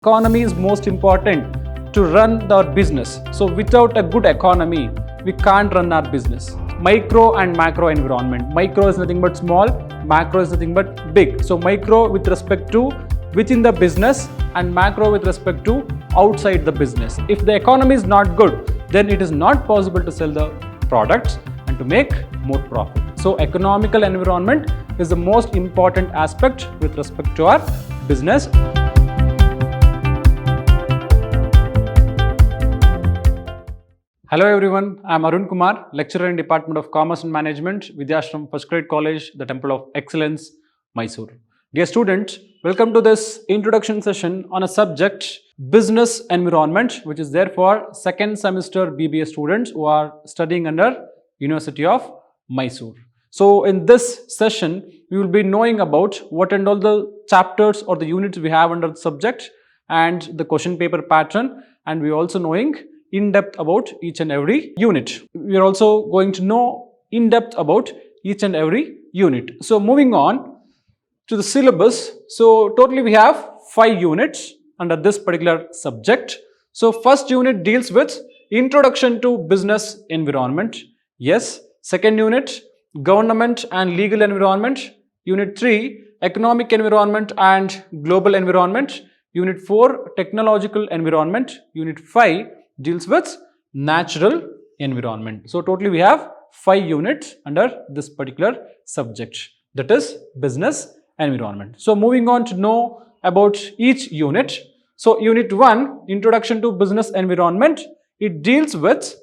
Economy is most important to run our business. So without a good economy, we can't run our business. Micro and macro environment. Micro is nothing but small, macro is nothing but big. So micro with respect to within the business and macro with respect to outside the business. If the economy is not good, then it is not possible to sell the products and to make more profit. So economical environment is the most important aspect with respect to our business. Hello everyone, I am Arun Kumar, lecturer in Department of Commerce and Management, Vidhyaashram First Grade College, the Temple of Excellence, MYSURU. Dear students, welcome to this introduction session on a subject business environment, which is there for second semester B.B.A students who are studying under University of Mysuru. So in this session, we will be knowing about what and all the chapters or the units we have under the subject and the question paper pattern, and we are also knowing in depth about each and every unit. We are also going to know in depth about each and every unit. So moving on to the syllabus. So totally we have 5 units under this particular subject. So first unit deals with introduction to business environment. Yes. Second unit, government and legal environment. Unit 3, economic environment and global environment. Unit 4, technological environment. Unit 5 deals with natural environment. So totally we have 5 units under this particular subject, that is business environment. So moving on to know about each unit. So unit 1, introduction to business environment, it deals with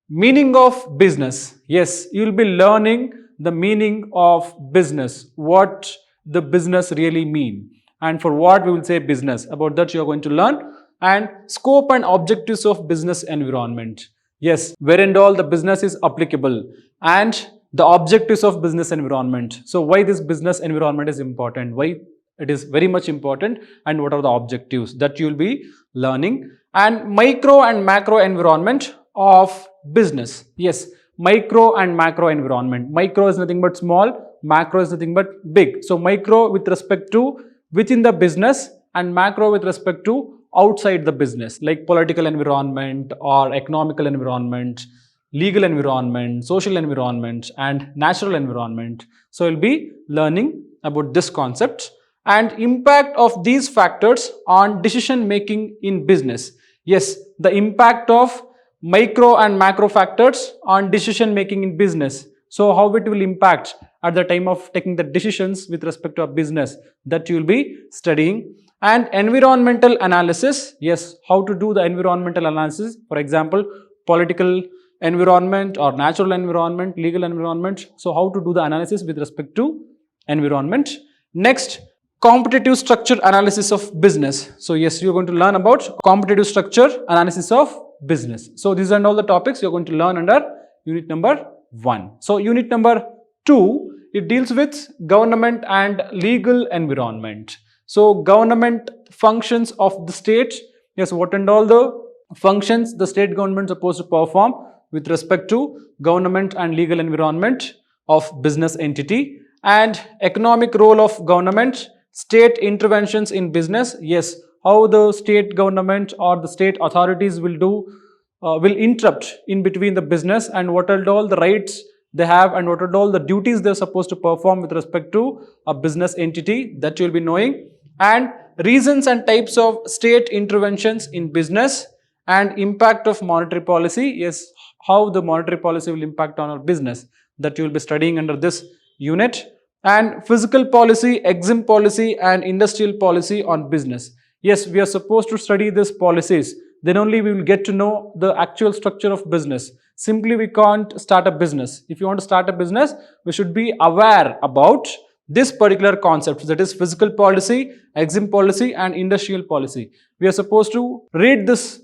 meaning of business. Yes, you will be learning the meaning of business, what the business really mean and for what we will say business. About that you are going to learn. And scope and objectives of business environment. Yes, where and all the business is applicable and the objectives of business environment. So why this business environment is important, why it is very much important, and what are the objectives that you will be learning. And micro and macro environment of business. Yes, micro and macro environment. Micro is nothing but small, macro is nothing but big. So micro with respect to within the business and macro with respect to outside the business, like political environment or economical environment, legal environment, social environment and natural environment. So you'll be learning about this concept and impact of these factors on decision making in business. Yes, the impact of micro and macro factors on decision making in business. So how it will impact at the time of taking the decisions with respect to a business, that you will be studying. And environmental analysis. Yes, how to do the environmental analysis. For example, political environment or natural environment, legal environment. So how to do the analysis with respect to environment. Next, competitive structure analysis of business. So yes, you're going to learn about competitive structure analysis of business. So these are all the topics you're going to learn under unit number 1. So unit number 2, it deals with government and legal environment. So government functions of the state. Yes, what and all the functions the state government is supposed to perform with respect to government and legal environment of business entity. And economic role of government, state interventions in business. Yes, how the state government or the state authorities will do, will interrupt in between the business, and what are all the rights they have and what are all the duties they're supposed to perform with respect to a business entity, that you'll be knowing. And reasons and types of state interventions in business and impact of monetary policy. Yes, how the monetary policy will impact on our business, that you will be studying under this unit. And fiscal policy, EXIM policy and industrial policy on business. Yes, we are supposed to study these policies. Then only we will get to know the actual structure of business. Simply we can't start a business. If you want to start a business, we should be aware about this particular concept, that is fiscal policy, EXIM policy and industrial policy. We are supposed to read this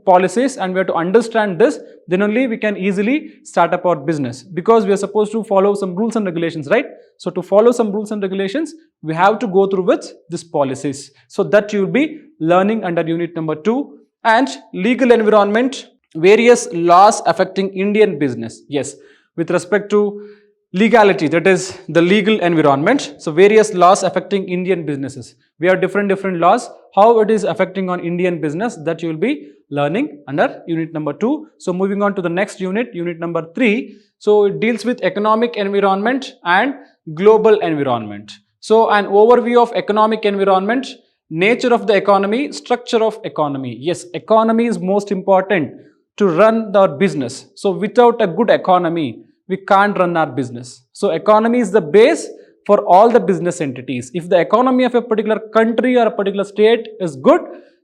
policies, and we have to understand this, then only we can easily start up our business, because we are supposed to follow some rules and regulations, right? So to follow some rules and regulations, we have to go through with these policies. So that you will be learning under unit number 2. And legal environment, various laws affecting Indian business. Yes, with respect to legality, that is the legal environment. So various laws affecting Indian businesses. We have different laws, how it is affecting on Indian business, that you will be learning under unit number 2. So moving on to the next unit, unit number 3. So it deals with economic environment and global environment. So an overview of economic environment, nature of the economy, structure of economy. Yes, economy is most important to run our business. So without a good economy, we can't run our business. So economy is the base for all the business entities. If the economy of a particular country or a particular state is good,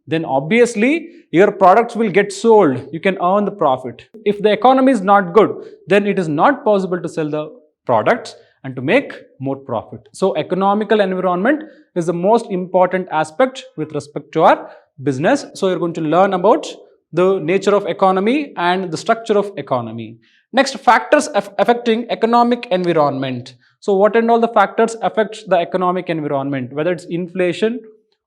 then obviously your products will get sold. You can earn the profit. If the economy is not good, then it is not possible to sell the products and to make more profit. So economical environment is the most important aspect with respect to our business. So you're going to learn about the nature of economy and the structure of economy. Next, factors affecting economic environment. So what and all the factors affect the economic environment, whether it's inflation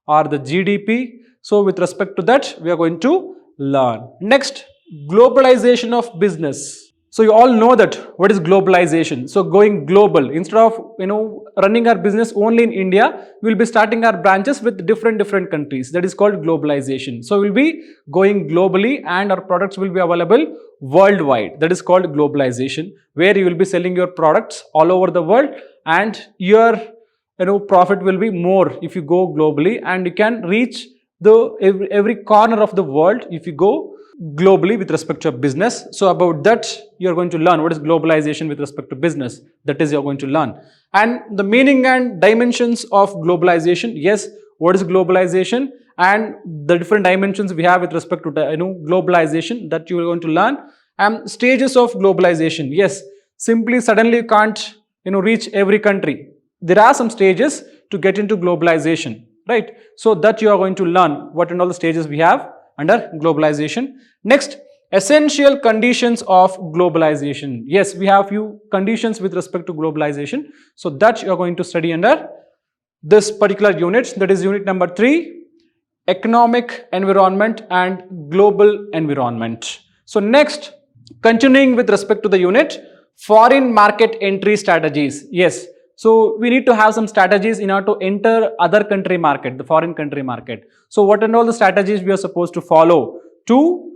or the GDP. So with respect to that, we are going to learn. Next, globalization of business. So you all know that what is globalization. So going global, instead of running our business only in India, we will be starting our branches with different countries. That is called globalization. So we will be going globally and our products will be available worldwide. That is called globalization, where you will be selling your products all over the world and your profit will be more if you go globally, and you can reach the every corner of the world if you go globally with respect to business. So about that you are going to learn what is globalization with respect to business. That is you are going to learn. And the meaning and dimensions of globalization. Yes, what is globalization and the different dimensions we have with respect to globalization, that you are going to learn. And stages of globalization. Yes, simply suddenly you can't reach every country. There are some stages to get into globalization, right? So that you are going to learn what and all the stages we have under globalization. Next, essential conditions of globalization. Yes, we have few conditions with respect to globalization. So that you are going to study under this particular unit. That is unit number 3, economic environment and global environment. So next, continuing with respect to the unit, foreign market entry strategies. Yes, so we need to have some strategies in order to enter other country market, the foreign country market. So what and all the strategies we are supposed to follow to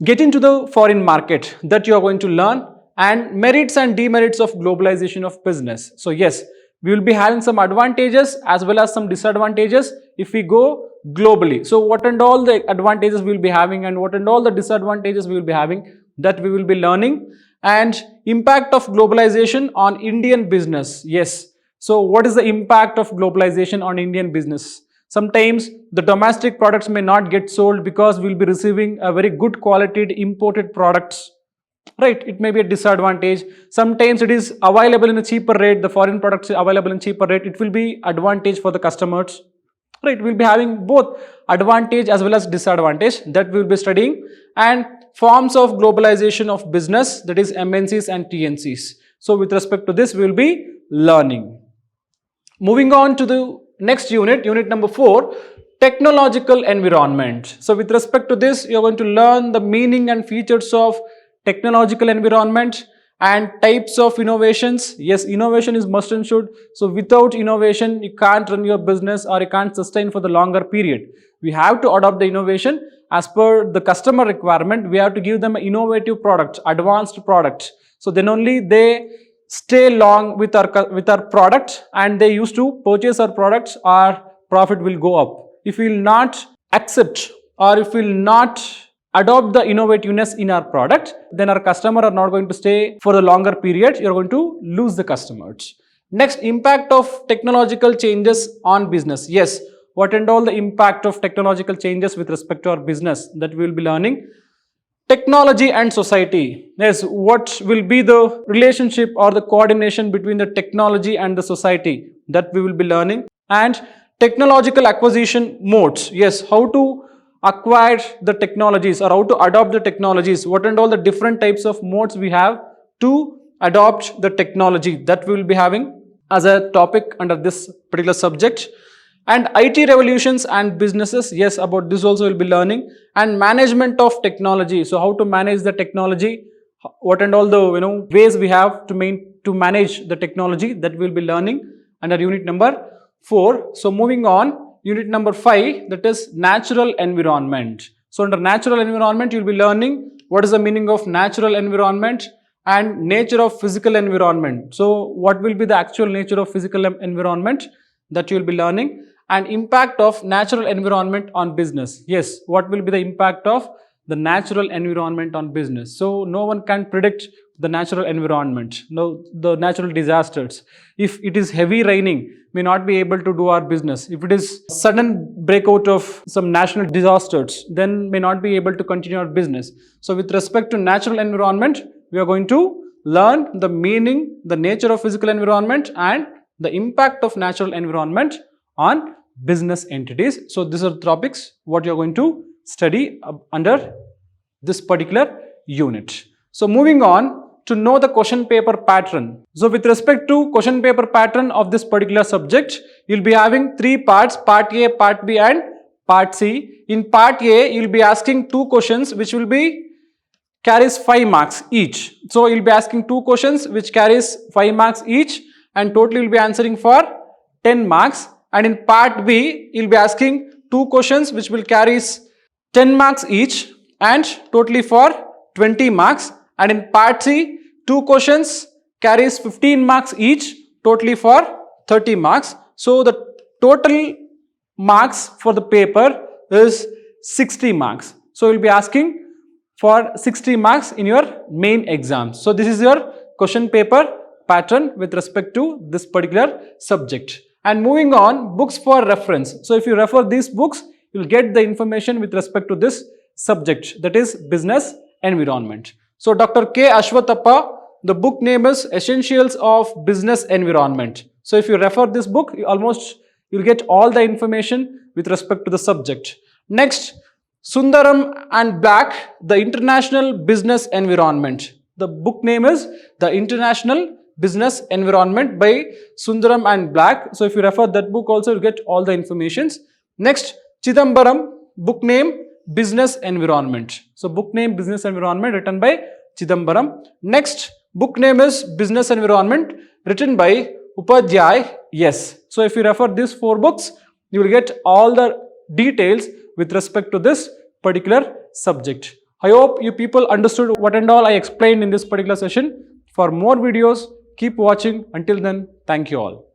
get into the foreign market, that you are going to learn. And merits and demerits of globalization of business. So yes, we will be having some advantages as well as some disadvantages if we go globally. So what and all the advantages we will be having and what and all the disadvantages we will be having, that we will be learning. And impact of globalization on Indian business. Yes, so what is the impact of globalization on Indian business? Sometimes the domestic products may not get sold because we will be receiving a very good quality imported products, right? It may be a disadvantage. Sometimes it is available in a cheaper rate, the foreign products are available in cheaper rate, it will be advantage for the customers, right? We will be having both advantage as well as disadvantage, that we will be studying. And forms of globalization of business, that is MNCs and TNCs. So with respect to this we will be learning. Moving on to the next unit, unit number 4, technological environment. So with respect to this you are going to learn the meaning and features of technological environment and types of innovations. Yes, innovation is must and should. So without innovation you can't run your business or you can't sustain for the longer period. We have to adopt the innovation as per the customer requirement. We have to give them innovative products, advanced products. So then only they stay long with our product and they used to purchase our products, our profit will go up. If we will not accept or if we will not adopt the innovativeness in our product, then our customer are not going to stay for the longer period. You are going to lose the customers. Next, impact of technological changes on business. Yes, what and all the impact of technological changes with respect to our business, that we will be learning. Technology and society. Yes, what will be the relationship or the coordination between the technology and the society, that we will be learning. And technological acquisition modes. Yes, how to acquire the technologies or how to adopt the technologies, what and all the different types of modes we have to adopt the technology, that we will be having as a topic under this particular subject. And IT revolutions and businesses. Yes, about this also we will be learning. And management of technology. So how to manage the technology, what and all the ways we have to to manage the technology that we'll be learning under unit number 4. So moving on, unit number 5, that is natural environment. So under natural environment, you'll be learning what is the meaning of natural environment and nature of physical environment. So what will be the actual nature of physical environment that you'll be learning, and impact of natural environment on business. Yes, what will be the impact of the natural environment on business? So no one can predict the natural environment, no, the natural disasters. If it is heavy raining, may not be able to do our business. If it is sudden breakout of some national disasters, then may not be able to continue our business. So with respect to natural environment, we are going to learn the meaning, the nature of physical environment and the impact of natural environment on business entities. So these are the topics what you are going to study under this particular unit. So moving on to know the question paper pattern. So with respect to question paper pattern of this particular subject, you'll be having 3 parts, part A, part B and part C. In part A, you'll be asking 2 questions which will be carries 5 marks each. So you'll be asking 2 questions which carries 5 marks each, and totally you'll be answering for 10 marks. And in part B, you'll be asking 2 questions which will carries 10 marks each and totally for 20 marks. And in part C, 2 questions carries 15 marks each, totally for 30 marks. So the total marks for the paper is 60 marks. So you'll be asking for 60 marks in your main exam. So this is your question paper pattern with respect to this particular subject. And moving on, books for reference. So if you refer these books, you'll get the information with respect to this subject, that is business environment. So Dr. K. Ashwathappa, the book name is Essentials of Business Environment. So if you refer this book, you'll get all the information with respect to the subject. Next, Sundaram and Black, the International Business Environment. The book name is The International Business Environment by Sundaram and Black. So if you refer that book also, you'll get all the informations. Next, Chidambaram, book name Business Environment. So book name Business Environment written by Chidambaram. Next, book name is Business Environment written by Upadhyay. Yes. So if you refer these 4 books, you will get all the details with respect to this particular subject. I hope you people understood what and all I explained in this particular session. For more videos, keep watching. Until then, thank you all.